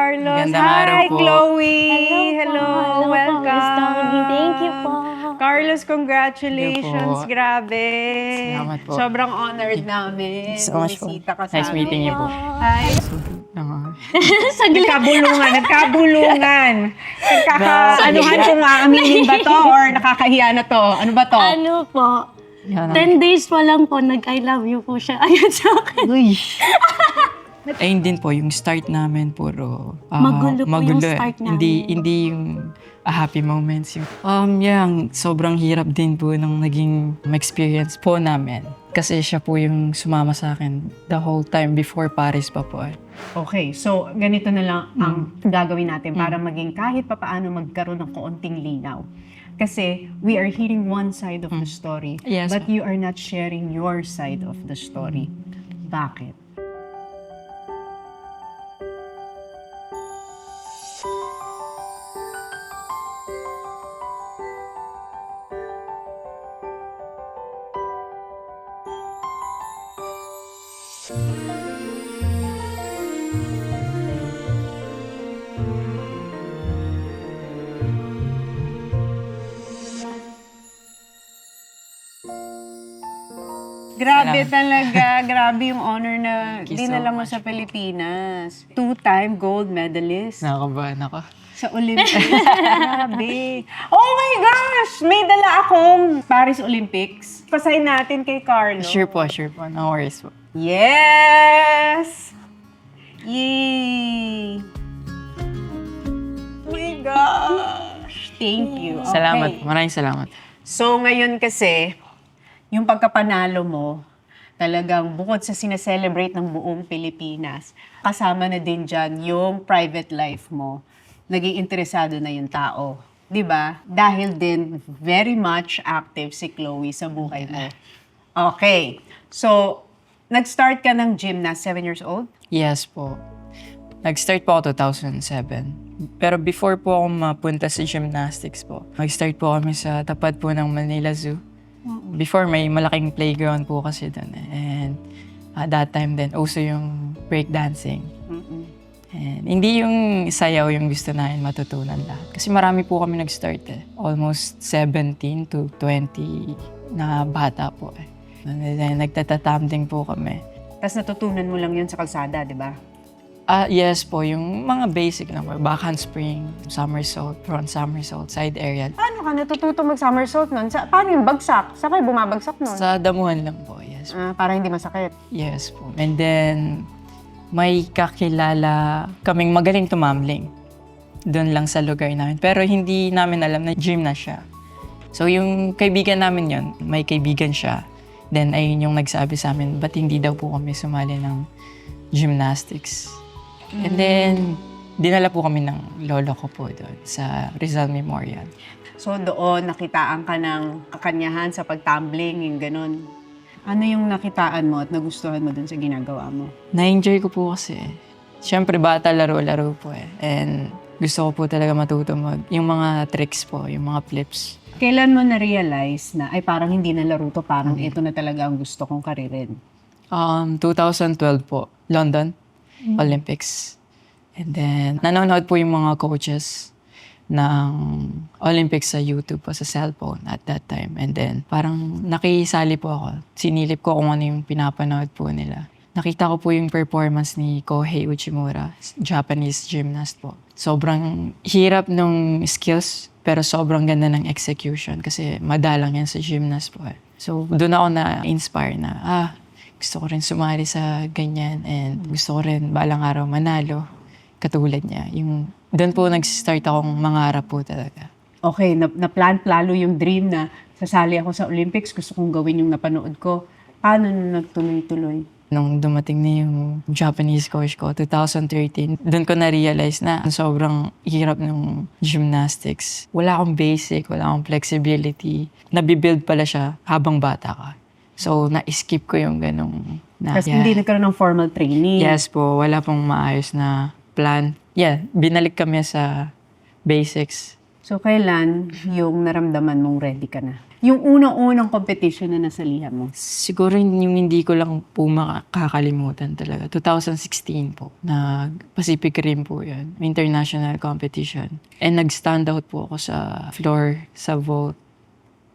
Carlos. Magandang araw Hi, po. Chloe. Hello po, Welcome. Miss Tony. Thank you po. Carlos, congratulations. Thank you po. Grabe. Salamat po. Sobrang honored namin. So much po. Bumisita ka sa Nice amin. meeting you po. Hi. Saglit. Nagkabulungan. Nagkakaanuhan kung aaminin ba to or nakakahiya na to. Ano ba to? Ano po, 10 days pa lang po, nag-I love you po siya. Ayun sa akin. Ayun din po, yung start namin puro Magulo po yung start namin. Hindi yung happy moments. Yung sobrang hirap din po nung naging experience po namin. Kasi siya po yung sumama sa akin the whole time before Paris pa po. Okay, so ganito na lang ang gagawin natin para maging kahit papaano magkaroon ng kaunting linaw. Kasi we are hearing one side of the story, Yes, but you are not sharing your side of the story. Bakit? Grabe talaga. Grabe yung honor na Thank you so dinala mo much sa Pilipinas. 2-time gold medalist Nakakabahan ako. sa Olympics. Grabe. Oh my gosh! May dala akong Paris Olympics. Pasahin natin kay Carlo. Sure po. No worries po. Yes! Yay! Oh my gosh! Thank you. Okay. Salamat po. Maraming salamat. So ngayon kasi, yung pagkapanalo mo, talagang bukod sa sineselebrate ng buong Pilipinas, kasama na din dyan yung private life mo. Naging interesado na yung tao. 'Di ba? Dahil din very much active si Chloe sa buhay mo. Okay. So, nag-start ka ng gym na 7 years old? Yes po. Nag-start po ako 2007. Pero before po ako mapunta sa gymnastics po, nag-start po kami sa tapat po ng Manila Zoo. Before, may malaking playground po kasi doon. And at that time din, uso yung breakdancing. And hindi yung sayaw yung gusto namin matutunan lahat. Kasi marami po kami nag-start eh. Almost 17 to 20 na bata po eh. And then, nagtatatamding po kami. Tapos natutunan mo lang yun sa kalsada, di ba? Yes po, yung mga basic lang po. Backhand spring, somersault, front somersault, side aerial. Paano ka natututo mag-somersault nun? Paano yung bagsak? Saan kayo bumabagsak nun? Sa damuhan lang po, yes. Para hindi masakit. Yes po. And then, may kakilala kaming magaling tumambling. Doon lang sa lugar namin. Pero hindi namin alam na gym na siya. So yung kaibigan namin yon, may kaibigan siya. Then ayun yung nagsabi sa amin, ba't hindi daw po kami sumali ng gymnastics? And then, dinala po kami ng lolo ko po doon sa Rizal Memorial. So doon, nakitaan ka ng kakanyahan sa pagtumbling, yung ganun. Ano yung nakitaan mo at nagustuhan mo dun sa ginagawa mo? Na-enjoy ko po kasi. Siyempre, bata, laro-laro po eh. And gusto ko po talaga matuto yung mga tricks po, yung mga flips. Kailan mo na-realize na, ay parang hindi na laro to, parang ito na talaga ang gusto kong karirin? 2012 po, London Olympics. And then, nanonood po yung mga coaches ng Olympics sa YouTube po, sa cellphone at that time. And then, parang nakisali po ako. Sinilip ko kung ano yung pinapanood po nila. Nakita ko po yung performance ni Kohei Uchimura, Japanese gymnast po. Sobrang hirap ng skills, pero sobrang ganda ng execution kasi madalang yan sa gymnast po. So, doon ako na-inspire na, gusto ko rin sumali sa ganyan and gusto ko rin balang araw manalo katulad niya. Doon po nag-start akong mangarap po talaga. Okay, na-plan lalo yung dream na sasali ako sa Olympics, gusto kong gawin yung napanood ko. Paano nung nagtuloy-tuloy? Nung dumating na yung Japanese coach ko, 2013, doon ko na-realize na sobrang hirap ng gymnastics. Wala akong basic, wala akong flexibility. Nabibuild pala siya habang bata ka. So, na-skip ko yung ganong... Kasi hindi nagkaroon ng formal training. Yes po, wala pong maayos na plan. Yeah, binalik kami sa basics. So, kailan yung naramdaman mong ready ka na? Yung unang-unang competition na nasalihan mo? Siguro yung hindi ko lang po makakalimutan talaga. 2016 po. Pacific Rim po yun. International competition. And nag-stand out po ako sa floor, sa vault.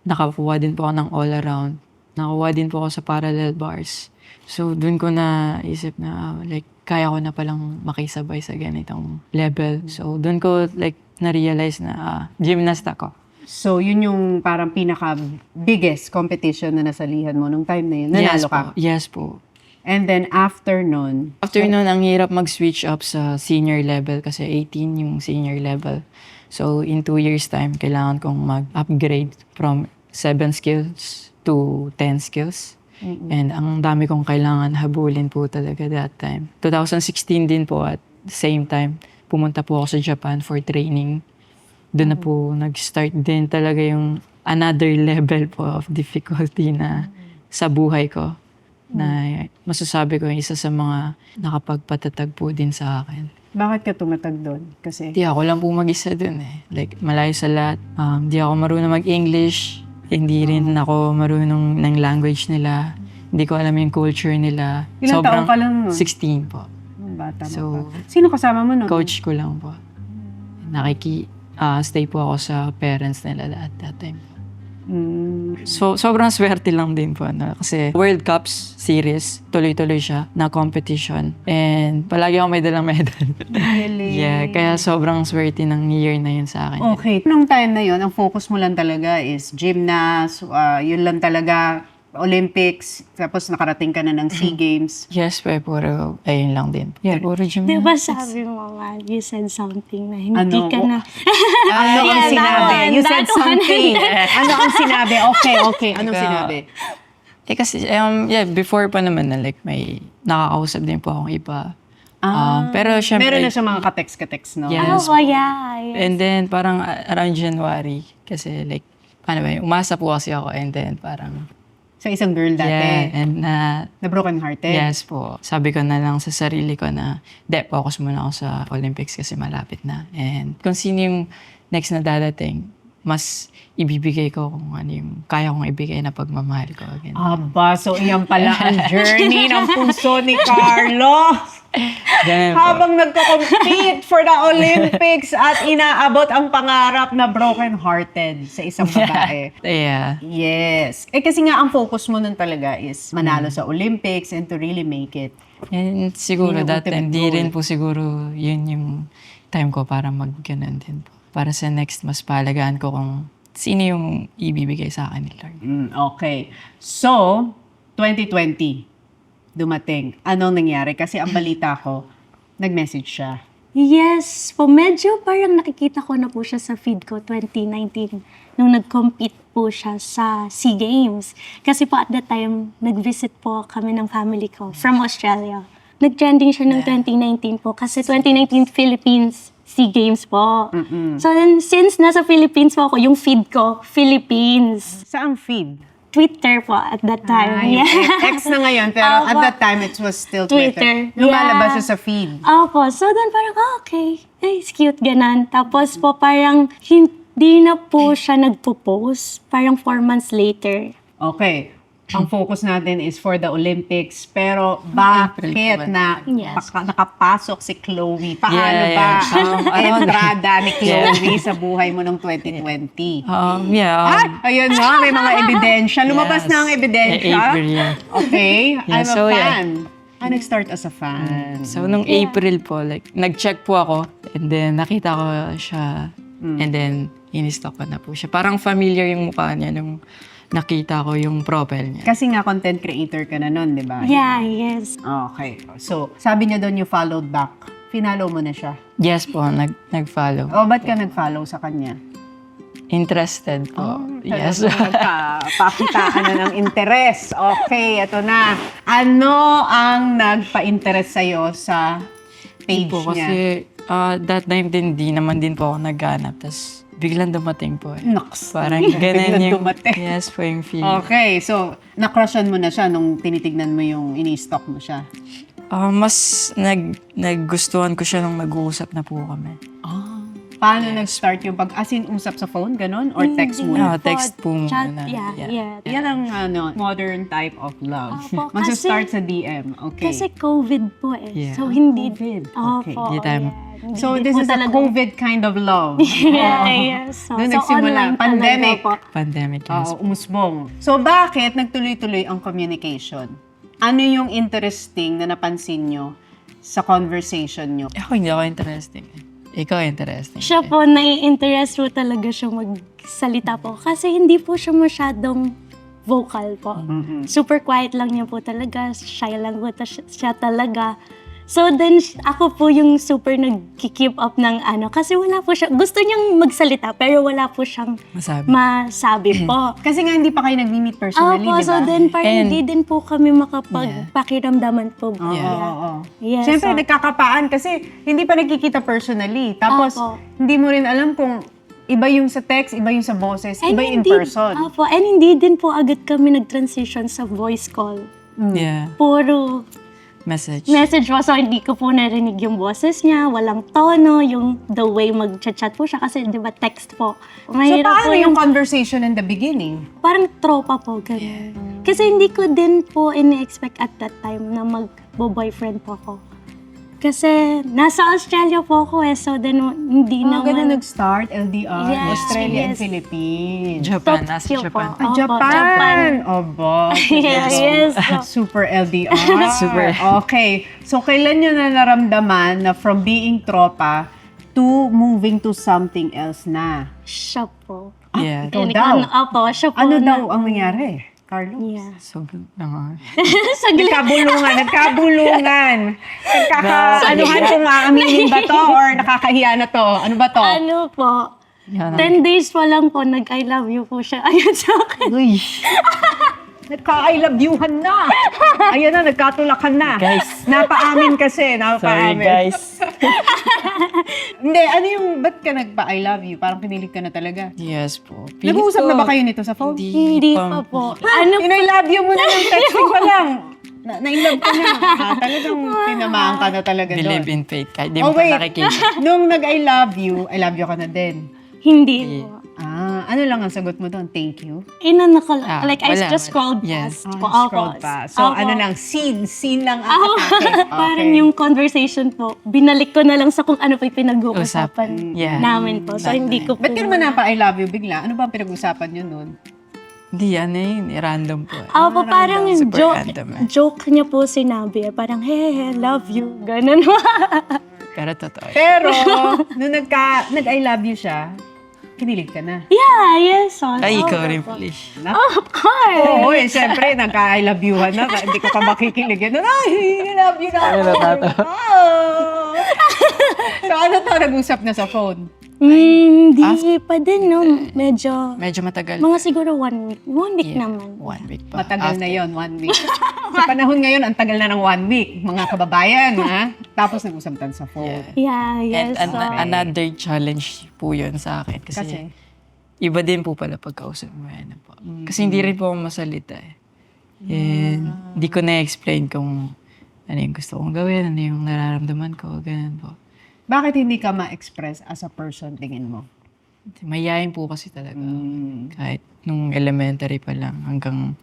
Nakakuha din po ako ng all around. Nakakuha din po ako sa parallel bars. So, dun ko na isip na like, kaya ko na palang makisabay sa ganitong level. So, dun ko like, na-realize na gymnast ako. So, yun yung parang pinaka-biggest competition na nasalihan mo nung time na yun. Nanalo ka? Yes po. And then, after nun, After nun, ang hirap mag-switch up sa senior level kasi 18 yung senior level. So, in 2 years time, kailangan kong mag-upgrade from 7 skills to 10 skills. And ang dami kong kailangan habulin po talaga that time. 2016 din po at the same time, pumunta po ako sa Japan for training. Doon na po nag-start din talaga yung another level po of difficulty na sa buhay ko. Na masasabi ko isa sa mga nakapagpatatag po din sa akin. bakit ka tumatag doon? Kasi, Di ako lang po mag-isa dun eh. Like, malayo sa lahat. Di ako marunong mag-English. Hindi rin ako marunong ng language nila. Hindi ko alam yung culture nila. ilang taon ka lang nun? 16 po. Bata mo So, pa. Sino kasama mo nun? Coach ko lang po. Stay po ako sa parents nila at that time. So, sobrang swerte lang din po. No? Kasi World Cups series, tuloy-tuloy siya na competition. And palagi ako may dalang medal. Really? Yeah, kaya sobrang swerte ng year na yun sa akin. Okay. Nung time na yun, ang focus mo lang talaga is gymnast, yun lang talaga, Olympics, tapos nakarating ka na ng SEA Games. Yes, pero ayun lang din. Yeah, puro gym. Di ba sabi mo nga, you said something na hindi Ano? ka na... Ano ang Yeah, that sinabi? one, You said that one. something. Ano ang sinabi? Okay. Anong sinabi? Kasi, before pa naman na like may nakakausap din po akong iba. Pero syempre, Meron na siya mga kateks-kateks, no? Yes. Oh, yeah. And then parang around January, kasi like, paano ba yun? Umasa po kasi ako and then parang, Sa isang girl dati. yeah, and Na broken hearted. yes po. Sabi ko na lang sa sarili ko na, focus muna ako sa Olympics kasi malapit na. And kung sino yung next na dadating, mas ibibigay ko kung ano yung kaya kong ibigay na pagmamahal ko. Ganun. Aba, so iyan pala ang journey ng puso ni Carlos. Ganun po. Habang nagko-compete for the Olympics at inaabot ang pangarap na broken-hearted sa isang babae. Yeah. Yes. Kasi nga ang focus mo nun talaga is manalo sa Olympics and to really make it. And siguro Yun yung that time, ultimate di goal. rin po siguro yun yung time ko para mag-ganon din po. Para sa next, mas palagaan ko kung sino yung ibibigay sa akin ni Lord. Okay. So, 2020, dumating. Anong nangyari? Kasi ang balita ko, nag-message siya. Yes po, medyo parang nakikita ko na po siya sa feed ko 2019 nung nag-compete po siya sa SEA Games. Kasi po at that time, nag-visit po kami ng family ko from Australia. Nag-trending siya ng 2019 po kasi 2019 Philippines SEA Games po. So then, since nasa Philippines po ako, yung feed ko, Philippines. Saang feed? Twitter po at that time. Yung Yeah. X na ngayon, pero at Opo. that time, it was still Twitter. Twitter. Lumalabas Yeah. siya sa feed. Opo. So then parang, okay. Ay, it's cute, ganan. Tapos po parang hindi na po siya nagpo-post. Parang 4 months later. Okay. Ang focus natin is for the Olympics. Pero bakit April na Yes. nakapasok si Chloe? Paano Yeah, ba yeah. ang entrada ni Chloe sa buhay mo noong 2020? Ayun nga, may mga ebidensya. Lumabas Yes. na ang ebidensya. April yan. Okay, I'm a so, yeah. fan. Nag-start as a fan. So, nung April po, like, nag-check po ako and then nakita ko siya and then in-stock ko na po siya. Parang familiar yung mukha niya nung nakita ko yung profile niya. Kasi nga content creator ka na nun, di ba? Yeah, yes. Okay. So, sabi niya doon you followed back. Finalo mo na siya. Yes po, nag-follow. O, ba't ka nag-follow sa kanya? Interested po. Yes. Pakitaan na ng interes. Okay, ito na. Ano ang nagpa-interest sa'yo sa page po, niya? kasi that time din, di naman din po ako naghanap. Tapos biglang dumating po. Naks. Parang ganun Biglang yung, dumating. yes po yung feel. Okay, so na-crushan mo na siya nung tinitignan mo yung ini-stock mo siya. Mas naggustuhan ko siya nung nag-uusap na po kami. Paano nag-start yung as in, usap sa phone, ganun? Or text Hindi muna? po, text po chat, muna. yeah. Yan ang modern type of love. Opo, Magsa-start kasi- sa DM. Okay. Kasi COVID po eh. Yeah. So, hindi. COVID. Okay. Opo, Hindi tayo- yeah. Hindi So, din this po is a talaga- COVID kind of love. Yeah. So, Doon so nagsimula. online talaga Pandemic. po. Pandemic. Oo, umusbong. So, bakit nagtuloy-tuloy ang communication? Ano yung interesting na napansin nyo sa conversation nyo? Ako hindi ako interesting. Ikaw interesting. Siya po, nai-interest po talaga siya magsalita po. Kasi hindi po siya masyadong vocal po. Super quiet lang niya po talaga. Shy lang po siya talaga. So then, ako po yung super nag-keep up ng ano. Kasi wala po siya, gusto niyang magsalita, pero wala po siyang Masabi. masabi po. Kasi nga hindi pa kayo nag-meet personally, Opo, di ba? so then parang And- hindi din po kami makapagpakiramdaman po. Oo, Yeah. oo, oo. Yes, Siyempre, so- nagkakapaan kasi hindi pa nakikita personally. Tapos, Opo. hindi mo rin alam kung iba yung sa text, iba yung sa boses, iba yung in person. Opo, and hindi din po agad kami nag-transition sa voice call. Yeah. Puro Message. message po, so hindi ko po narinig yung boses niya, walang tono, yung the way mag-chat po siya kasi di ba text po. So, Mahirap paano po yung conversation in the beginning? parang tropa po, ganun. Kasi hindi ko din po ini-expect at that time na mag-boyfriend po ako. Kasi nasa Australia po ako eh, so then hindi Ganun naman. nag-start, LDR, Yes, Australia and yes. Philippines. Japan. Nasa Tokyo Japan. po. Ah, Opo, Japan! Obo. Yes. Super LDR. Super. Okay. So, kailan nyo na naramdaman na from being tropa to moving to something else na? Siya po. Yeah. Ikaw And daw. Opo, siya po. Ano na- daw ang nangyari, Carlo? Yeah. So, nga. Saglit. Nagkabulungan. Anuhan kung aaminin ba to or nakakahiya na to? Ano ba to? Ano po? Yan. 10 days pa lang po, nag-I love you po siya. Ayun sa akin. Uy. Nagka-I love you-han na. Ayan na, nagkatulakan na. Guys. Napaamin kasi, Sorry, napaamin. guys. Hindi, ano yung, ba't ka nagpa-I love you? Parang pinilig ka na talaga. Yes po. Nag-uusap na ba kayo nito sa phone? Hindi pa po. Ano? I love you mo na ng texting pa lang. Na-in-love ka na. Talagang tinamaan ka na talaga Believe doon. in faith. Kahit di Oh, mo pa wait. nakikita. Nung nag-I love you ka na din. Hindi po. Ano lang ang sagot mo doon? Thank you? Inano ko, like I wala, just scrolled yes. past po. Scroll pa. So, Opo. ano lang, scene lang ang atake. Parang yung conversation po, binalik ko na lang sa kung ano pa yung pinag-uusapan Yeah. namin po. So, hindi ko po. Ba't ka naman napa-I love you bigla? Ano ba ang pinag-usapan nyo noon? Hindi, ano yun. Random po. Opo, parang Super joke, random eh. joke niya po sinabi. Parang, hey, love you. Ganun. Pero totoo. Pero, nung nag-I love you siya, kinilig ka na. Yeah, yes. So, Ay, ikaw so, rin po. pala. Oh, of course. Oo, siyempre, nagka-I love you-han na. Hindi ko pa makikilig. Ay, I love you na ako. Oh. So, ano to? Nag-usap na sa phone? Hindi pa din, no? Medyo, Medyo matagal. mga siguro 1 week. 1 week naman. 1 week pa. Matagal na yon 1 week. Sa panahon ngayon, ang tagal na ng 1 week. Mga kababayan, ha? Tapos nag-usapan sa phone. Yeah, And yes. so, another challenge po yun sa akin. Kasi, Kasi? iba din po pala pagkausap mo yan. Po. Kasi hindi rin po ako masalita eh. And hindi ko na-explain kung ano yung gusto kong gawin, ano yung nararamdaman ko, ganun po. Bakit hindi ka ma-express as a person, tingin mo? Mayayain po kasi talaga. Kahit nung elementary pa lang hanggang,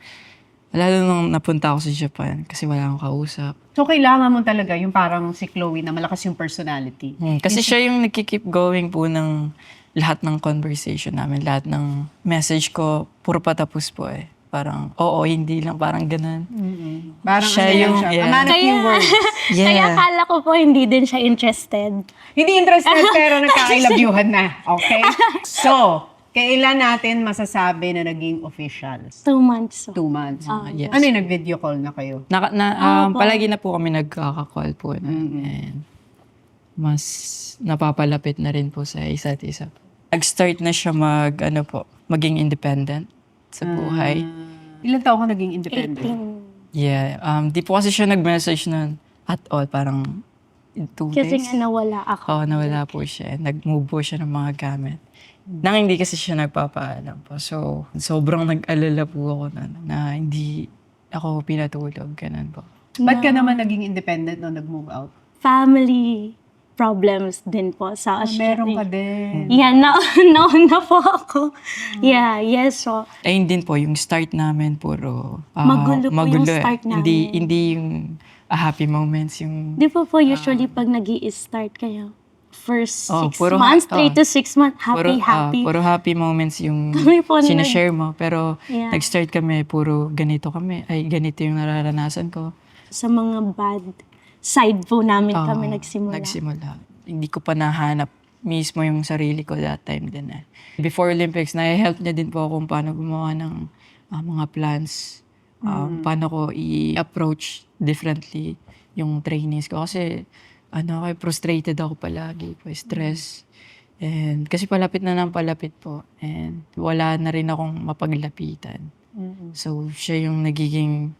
lalo nung napunta ako sa Japan kasi wala akong kausap. So, kailangan mo talaga yung parang si Chloe na malakas yung personality. Kasi siya yung nagki-keep going po ng lahat ng conversation namin, lahat ng message ko, puro patapos po eh. Parang, oo, hindi lang, parang ganun. Parang Siya ano lang yung- siya. yeah. A man of few words. Kaya Yeah. akala ko po hindi din siya interested. Hindi interested pero nagka-I love you-han na. Okay? So, kailan natin masasabi na naging official? 2 months. 2 months. yes. Ano yung nag-video call na kayo? Palagi na po kami nagkaka-call po. And mas napapalapit na rin po sa isa't isa. Nag-start na siya maging independent sa buhay. Ilan taon ka naging independent? 18. Yeah. Di po kasi siya nag-message nun at all. Parang 2 Kasi days. nga nawala ako. Nawala po siya. Nag-move po siya ng mga gamit. Nang hindi kasi siya nagpapaalam po. So, sobrang nag-alala po ako na hindi ako pinatulog. Ganun po. Ba't ka naman naging independent nung nag-move out? Family problems din po sa Australia. Meron ka din. Yeah, nauna po ako. Yeah, yes. So, Ayun din po, yung start namin puro Magulo po yung eh. start Hindi, namin. hindi yung happy moments, yung di po usually pag nag-i-start kayo, first 6 puro months, 3 ha- to 6 months, puro, happy. puro happy moments yung Kami po sinashare mo. Pero Yeah. nag-start kami, puro ganito kami. Ay, ganito yung nararanasan ko. Sa mga bad side po namin Oo, kami nagsimula. Nagsimula. Hindi ko pa nahanap mismo yung sarili ko that time din. Before Olympics, na-help niya din po kung paano gumawa ng mga plans. Paano ko i-approach differently yung trainings ko. Kasi frustrated ako palagi po, stress. And kasi palapit na ng palapit po. And wala na rin akong mapaglapitan. So, siya yung nagiging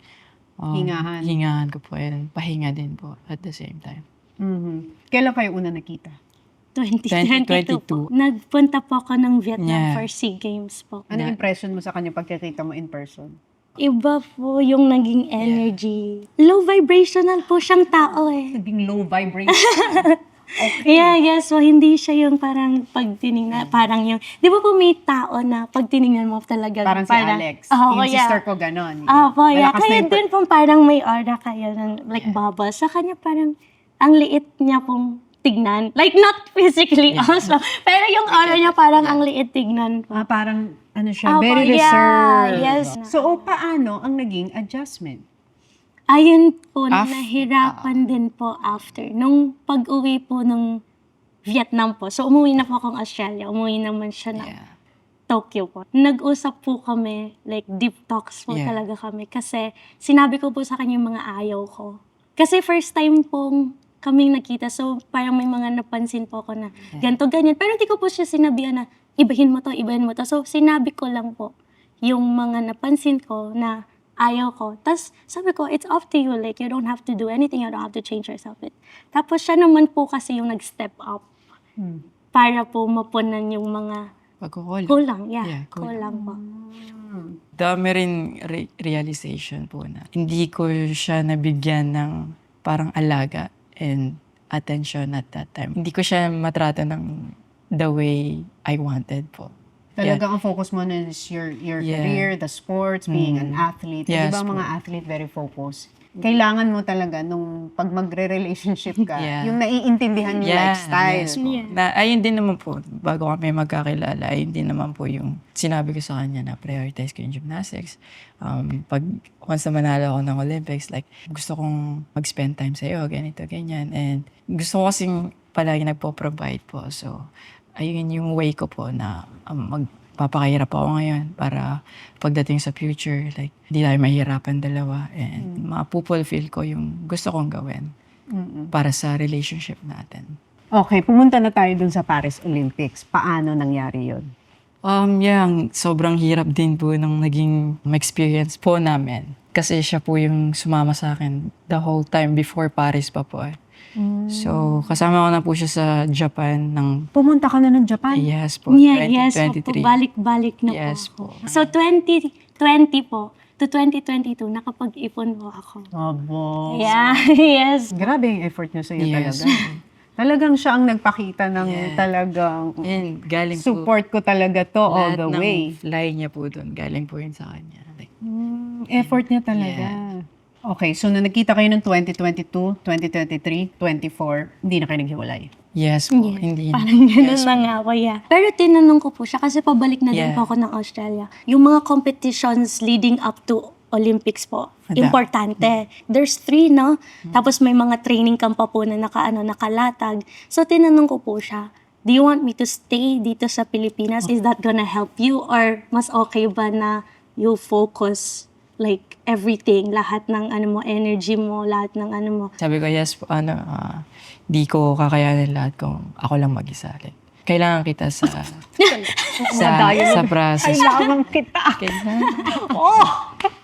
hingahan ko po. And pahinga din po at the same time. Kailan kayo una nakita? 2022 po. Nagpunta po ako ng Vietnam Yeah. for SEA Games po. Ano impression mo sa kanya pagkakita mo in person? Iba po yung naging energy. Low vibrational po siyang tao eh. Naging low vibration. Yeah, so hindi siya yung parang pagtinignan, parang yung, di ba po may tao na pagtinignan mo talaga. Parang si Alex. Oh, yung yeah. sister ko ganon. Po, yeah. Malakas na Kaya yung din po parang may aura kayo ng like bubbles. Sa kanya parang, ang liit niya pong tignan. Like not physically also. Pero yung aura niya parang ang liit tignan po. parang ano siya, Opo, very yeah, reserved. yes. So, paano ang naging adjustment? Ayun po, nahirapan din po after. Nung pag-uwi po ng Vietnam po. So, umuwi na po akong Australia. Umuwi naman siya ng Tokyo po. Nag-usap po kami, like deep talks po talaga kami. Kasi sinabi ko po sa kanya yung mga ayaw ko. Kasi first time pong kaming nakita. So, parang may mga napansin po ako na ganito, ganyan. Pero hindi ko po siya sinabihan na ibahin mo to, ibahin mo to. So, sinabi ko lang po yung mga napansin ko na ayaw ko. Tapos sabi ko, it's up to you. Like, you don't have to do anything. You don't have to change yourself. Tapos siya naman po kasi yung nag-step up para po mapunan yung mga Pagkukulang. kulang. Yeah, Kulang po. Dami rin realization po na hindi ko siya nabigyan ng parang alaga and attention at that time. Hindi ko siya matrata ng the way I wanted po. Talagang ang focus mo na is your career, the sports, being an athlete. Yes, Di ba mga athlete very focused? Kailangan mo talaga nung pag magre-relationship ka, yung naiintindihan yung lifestyle. Yes po. Ayun din naman po, bago kami magkakilala, ayun din naman po yung sinabi ko sa kanya na prioritize ko yung gymnastics. Pag once na manalo ako ng Olympics, like gusto kong mag-spend time sa'yo, ganito, ganyan. And gusto ko kasing palagi nagpo-provide po. So, ayun yung way ko po na magpapakahirap ako ngayon para pagdating sa future, like, hindi tayo mahirapan dalawa and mapupulfill ko yung gusto kong gawin para sa relationship natin. Okay, pumunta na tayo dun sa Paris Olympics. Paano nangyari yun? Sobrang hirap din po nung naging experience po namin. Kasi siya po yung sumama sa akin the whole time before Paris pa po. So, kasama ko na po siya sa Japan ng Pumunta ka na ng Japan? yes po, Yes po. 2023. Balik-balik na Yes po po. ako. So, 2020 po to 2022, nakapag-ipon po ako. Abo. Yeah, yes. Grabe yung effort niyo sa'yo Yes. talaga. Talagang siya ang nagpakita ng talagang And galing po, support ko talaga to all lahat the ng way. fly niya po doon, galing po yun sa kanya. Like, Effort niya talaga. Okay, so nung nagkita kayo ng 2022, 2023, 24, hindi na kayo naghiwalay. yes po, hindi na. Parang gano'n na nga po, yeah. Pero tinanong ko po siya kasi pabalik na din po ako ng Australia. Yung mga competitions leading up to Olympics po, importante. There's 3, no? Tapos may mga training camp pa po na nakalatag. So tinanong ko po siya, do you want me to stay dito sa Pilipinas? Is that gonna help you? Or mas okay ba na you focus like everything, lahat ng energy mo, lahat ng mo. Sabi ko, yes po, di ko kakayanin lahat kung ako lang mag-isa. Like, kailangan kita sa process. Kailangan kita. Kailangan.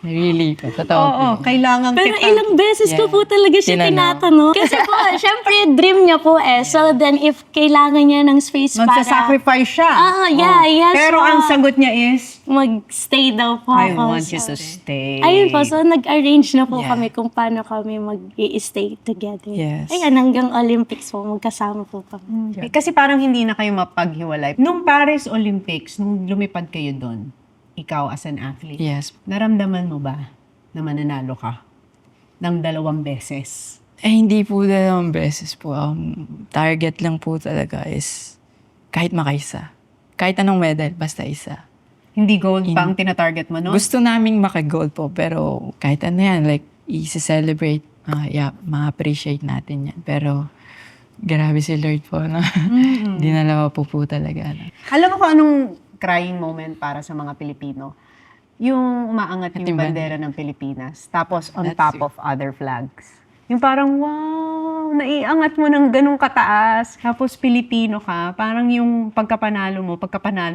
Really po. Totoo Oo, po. kailangan Pero kita. ilang beses ko Yeah. po talaga siya Tinanong. tinatanong. Kasi po, syempre, dream niya po eh. So then, if kailangan niya ng space para Magsasacrifice siya. yes, Pero po. ang sagot niya is, mag-stay daw po I ako. want you So, to stay. ayun po, so nag-arrange na po Yeah. kami kung paano kami mag-i-stay together. Yes. Ayan, hanggang Olympics po, magkasama po kami. Kasi parang hindi na kayo mapaghiwalay. Nung Paris Olympics, nung lumipad kayo doon, ikaw as an athlete, Yes. naramdaman mo ba na mananalo ka ng 2 beses? Hindi po dalawang beses po. Target lang po talaga is kahit makaisa. Kahit anong medal, basta isa. Hindi gold pa ang tinatarget mo, no? Gusto naming maka-gold po, pero kahit ano yan, like, i-celebrate, ma-appreciate natin yan. Pero, grabe si Lord po, no? Dinalawa po talaga. No? Alam mo kung anong crying moment para sa mga Pilipino? Yung umaangat yung Ating bandera ng Pilipinas, tapos on That's top of other flags. Yung parang, wow, naiangat mo ng ganong kataas, tapos Pilipino ka, parang yung pagkapanalo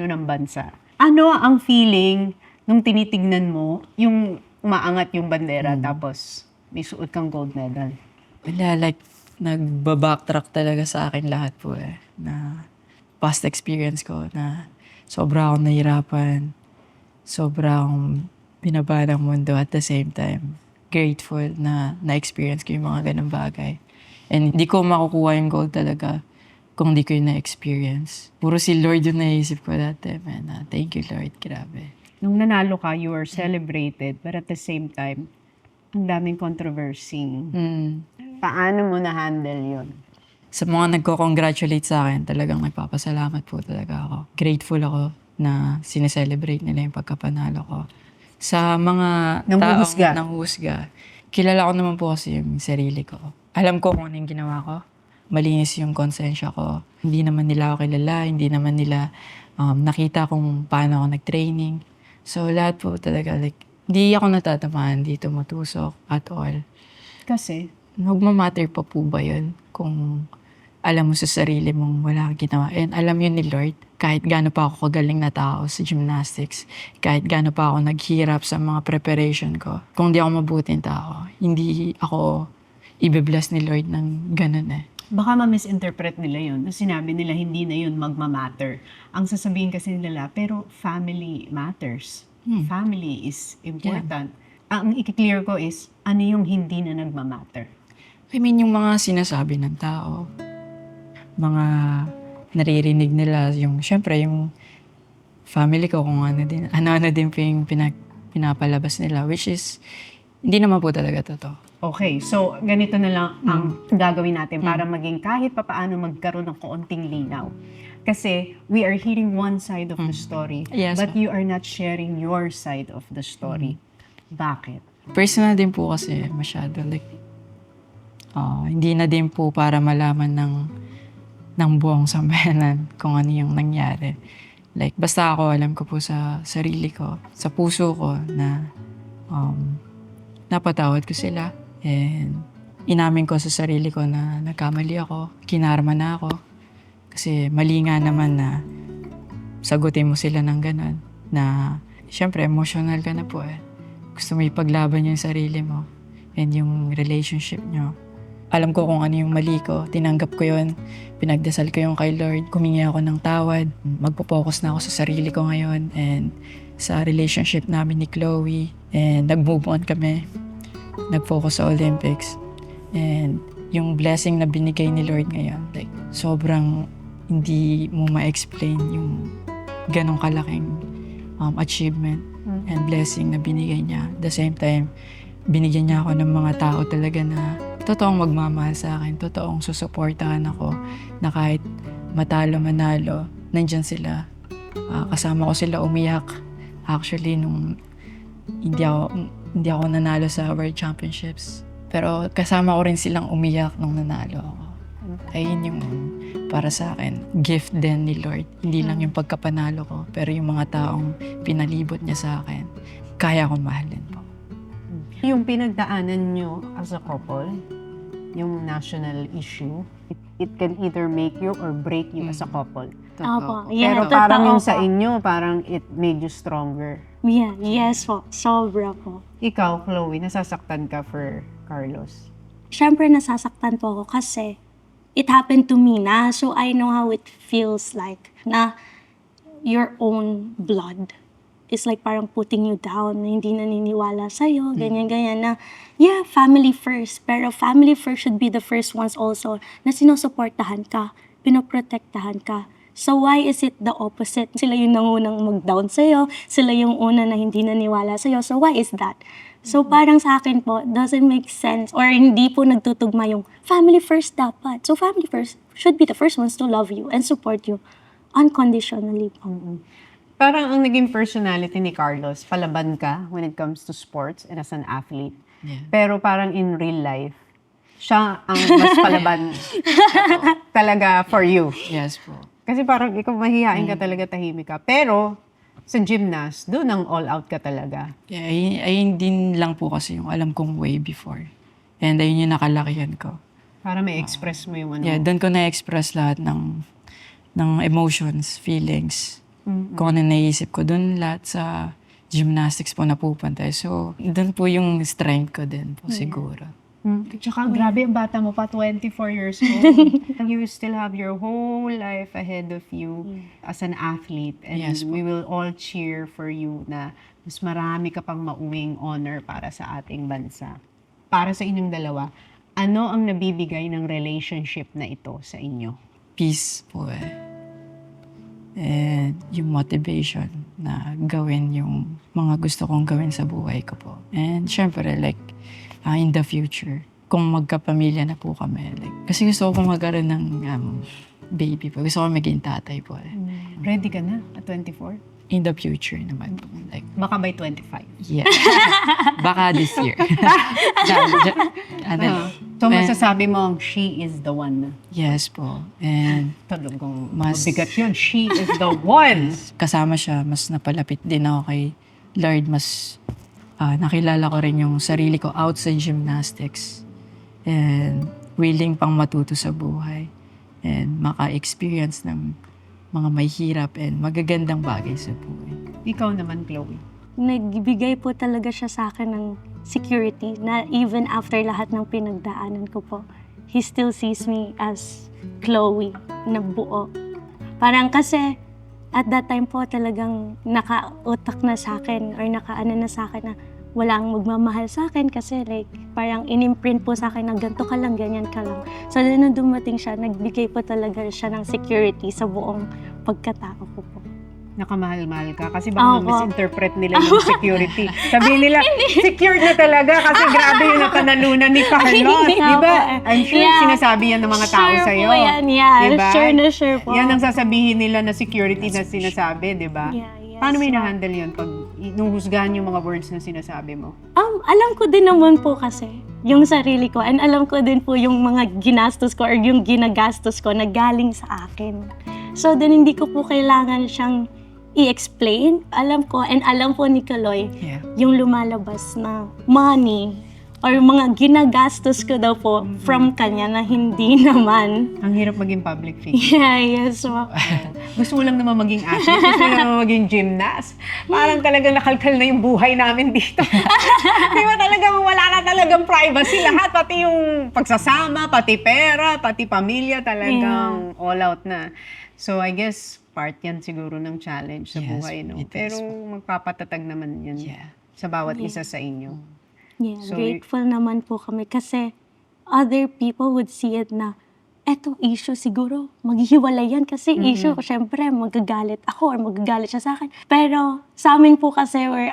ng bansa. Ano ang feeling nung tinitignan mo, yung umaangat yung bandera, tapos may suot kang gold medal? Wala, like, nagbabacktrack talaga sa akin lahat po eh. Na past experience ko na sobra akong nahirapan, sobra akong binaba ng mundo at the same time. Grateful na na-experience ko yung mga ganang bagay. And hindi ko makukuha yung gold talaga kung hindi ko yung na-experience. Puro si Lord yung naisip ko dati, man. Thank you, Lord. Grabe. Nung nanalo ka, you were celebrated, but at the same time, ang daming controversy. Paano mo na-handle yun? Sa mga nagko-congratulate sa akin, talagang nagpapasalamat po talaga ako. Grateful ako na sineselebrate nila yung pagkapanalo ko. Sa mga Nanghuhusga. taong nanghuhusga, kilala ko naman po kasi yung sarili ko. Alam ko kung ano yung ginawa ko. Malinis yung konsensya ko. Hindi naman nila ako kilala, hindi naman nila nakita kung paano ako nag-training. So lahat po talaga, like, hindi ako natatamaan, hindi tumutusok at all. Kasi, Magmamatter pa po ba yun kung alam mo sa sarili mong wala kang ginawa? And alam yun ni Lord, kahit gaano pa ako kagaling na tao sa gymnastics, kahit gaano pa ako naghirap sa mga preparation ko, kung di ako mabuting tao, hindi ako ibe-bless ni Lord ng ganun eh. baka ma-misinterpret nila yun. Nung sinabi nila, hindi na yun magmamatter. Ang sasabihin kasi nila, pero family matters. Family is important. Ang i-clear ko is, ano yung hindi na nagmamatter? I mean, yung mga sinasabi ng tao, mga naririnig nila, yung, syempre, yung family ko, kung ano din po yung pinapalabas nila, which is, hindi naman po talaga totoo. Okay, so ganito na lang ang gagawin natin para maging kahit papaano magkaroon ng kaunting linaw. Kasi we are hearing one side of the story, Yes, but you are not sharing your side of the story. Bakit? Personal din po kasi masyado, like, hindi na din po para malaman ng buong sambayanan kung ano yung nangyari. Like, basta ako, alam ko po sa sarili ko, sa puso ko na napatawad ko sila. And inamin ko sa sarili ko na nagkamali ako, kinarma na ako. Kasi mali nga naman na sagutin mo sila ng ganun. Na, syempre, emotional ka na po eh. Gusto mo ipaglaban yung sarili mo and yung relationship nyo. Alam ko kung ano yung mali ko. Tinanggap ko yun. Pinagdasal ko yung kay Lord. Kumingi ako ng tawad. Magpo-focus na ako sa sarili ko ngayon and sa relationship namin ni Chloe. And nag-move on kami. Nag-focus sa Olympics. And yung blessing na binigay ni Lord ngayon, like, sobrang hindi mo ma-explain yung ganong kalaking achievement and blessing na binigay niya. At the same time, binigyan niya ako ng mga tao talaga na totoong magmamahal sa akin, totoong susuportahan ako na kahit matalo manalo, nandyan sila. Kasama ko sila umiyak. Actually, nung hindi ako nanalo sa World Championships. Pero kasama ko rin silang umiyak nung nanalo ako. Ayun yung para sa akin, gift din ni Lord. Hindi lang yung pagkapanalo ko, pero yung mga taong pinalibot niya sa akin, kaya akong mahalin po. Yung pinagdaanan nyo as a couple, yung national issue, it can either make you or break you as a couple. Opo. Pero Yeah, parang totoo yung sa po. inyo, parang it made you stronger. Yeah, yes po. Sobra po. Ikaw, Chloe, nasasaktan ka for Carlos. Siyempre nasasaktan po ako kasi it happened to me na. So I know how it feels like na your own blood is like parang putting you down, na hindi naniniwala sa'yo, ganyan-ganyan na, yeah, family first. Pero family first should be the first ones also na sinusuportahan ka, pinoprotektahan ka. So why is it the opposite? Sila yung nangunang mag-down sa'yo, sila yung una na hindi naniwala sa'yo. So why is that? So parang sa akin po, doesn't make sense or hindi po nagtutugma yung family first dapat. So family first should be the first ones to love you and support you unconditionally po. Parang ang naging personality ni Carlos, palaban ka when it comes to sports and as an athlete. Yeah. Pero parang in real life, siya ang mas palaban talaga for you. Yes po. Kasi parang ikaw mahihain ka talaga, tahimik ka. Pero sa gymnast, doon ang all out ka talaga. Yeah, ayun din lang po kasi yung alam kong way before. And ayun yung nakalakihan ko. Para may express mo yung ano. Yeah, doon ko na-express lahat ng emotions, feelings. Kung ano naisip ko. Doon lahat sa gymnastics po napupunta. So, doon po yung strength ko din po siguro. Tsaka grabe ang bata mo pa, 24 years old. You still have your whole life ahead of you as an athlete. And Yes po. we will all cheer for you na mas marami ka pang mauwing honor para sa ating bansa. Para sa inyong dalawa, ano ang nabibigay ng relationship na ito sa inyo? Peace po eh. And yung motivation na gawin yung mga gusto kong gawin sa buhay ko po. And syempre, like, in the future, kung magkapamilya na po kami, like, kasi gusto ko magkaroon ng baby po. Gusto ko maging tatay po eh. Ready ka na at 24? In the future naman po. Like, Baka by 25. yeah. Baka this year. So masasabi mo, she is the one. Yes po. And Talagang Mas- mabigat yun. She is the one. kasama siya, mas napalapit din ako kay Lord. Mas nakilala ko rin yung sarili ko outside gymnastics. And willing pang matuto sa buhay. And maka-experience ng mga may hirap and magagandang bagay sa buhay. Ikaw naman, Chloe. Nagbigay po talaga siya sa akin ng security na even after lahat ng pinagdaanan ko po, he still sees me as Chloe na buo. Parang kasi at that time po talagang nakautak na sa akin or nakaano na sa akin na walang magmamahal sa akin kasi like parang in-imprint po sa akin na ganito ka lang, ganyan ka lang. So nung dumating siya, nagbigay po talaga siya ng security sa buong pagkatao ko po. Nakamahal-mahal ka kasi baka Opo. misinterpret nila yung security. Sabihin nila, secured na talaga kasi grabe yung napanalunan ni Carlos. Hindi Di nga ba? po eh. I'm sure Yeah. sinasabi yan ng mga tao Sure sa'yo. po yan, yeah. Diba? Sure na sure po. Yan ang sasabihin nila na security na sinasabi, di ba? Yeah, yes, Paano mo ma'am. na-handle yun pag inuhusgahan yung mga words na sinasabi mo? Alam ko din naman po kasi yung sarili ko and alam ko din po yung mga ginastos ko or yung ginagastos ko na galing sa akin. So then hindi ko po kailangan siyang i-explain. Alam ko and alam po ni Kaloy Yeah. yung lumalabas na money or mga ginagastos ko daw po from kanya na hindi naman. Ang hirap maging public figure. Yeah, yes po. Gusto mo lang naman maging athlete, gusto mo lang naman maging gymnast. Parang talagang nakalkal na yung buhay namin dito. Di ba talagang wala na talagang privacy lahat, pati yung pagsasama, pati pera, pati pamilya, talagang all out na. So I guess part yan siguro ng challenge sa Yes, buhay, no? it is. Pero magpapatatag naman yan Yeah. sa bawat isa sa inyo. Yeah, So, grateful naman po kami kasi other people would see it na eto issue siguro, maghihiwalay yan kasi issue ko, syempre magagalit ako or magagalit siya sa akin. Pero sa amin po kasi we're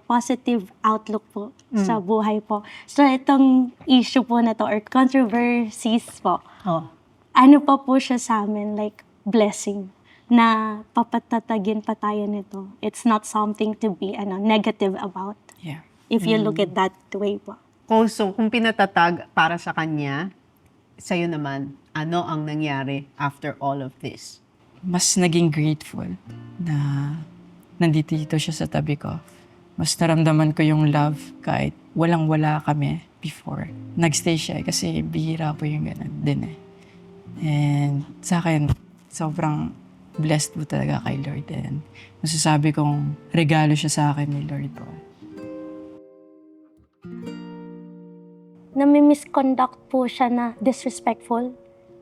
positive outlook po sa buhay po. So itong issue po na to or controversies po, Oh. ano pa po siya sa amin, like blessing na papatatagin pa tayo nito. It's not something to be negative about. Yeah. If you look at that way po. So, kung pinatatag para sa kanya, sa'yo naman, ano ang nangyari after all of this? Mas naging grateful na nandito siya sa tabi ko. Mas naramdaman ko yung love kahit walang-wala kami before. Nagstay siya kasi bihira po yung ganun din eh. And sa akin, sobrang blessed po talaga kay Lord. And masasabi kong regalo siya sa akin ni Lord po. Nami-misconduct po siya na disrespectful.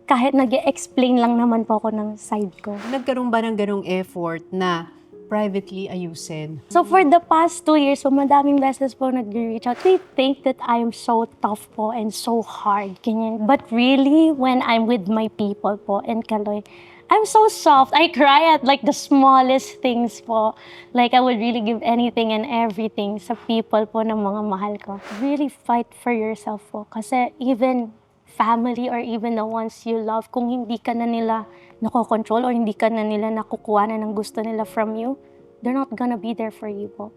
Kahit nag-explain lang naman po ako ng side ko. Nagkaroon ba ng ganong effort na privately ayusin? So for the past 2 years, so madaming beses po nag-reach out. They think that I'm so tough po and so hard. Ganyan. But really, when I'm with my people po and Kaloy, I'm so soft. I cry at like the smallest things po. Like I would really give anything and everything sa people po ng mga mahal ko. Really fight for yourself po. Kasi even family or even the ones you love, kung hindi ka na nila nakokontrol or hindi ka na nila nakukuha na ng gusto nila from you, they're not gonna be there for you po.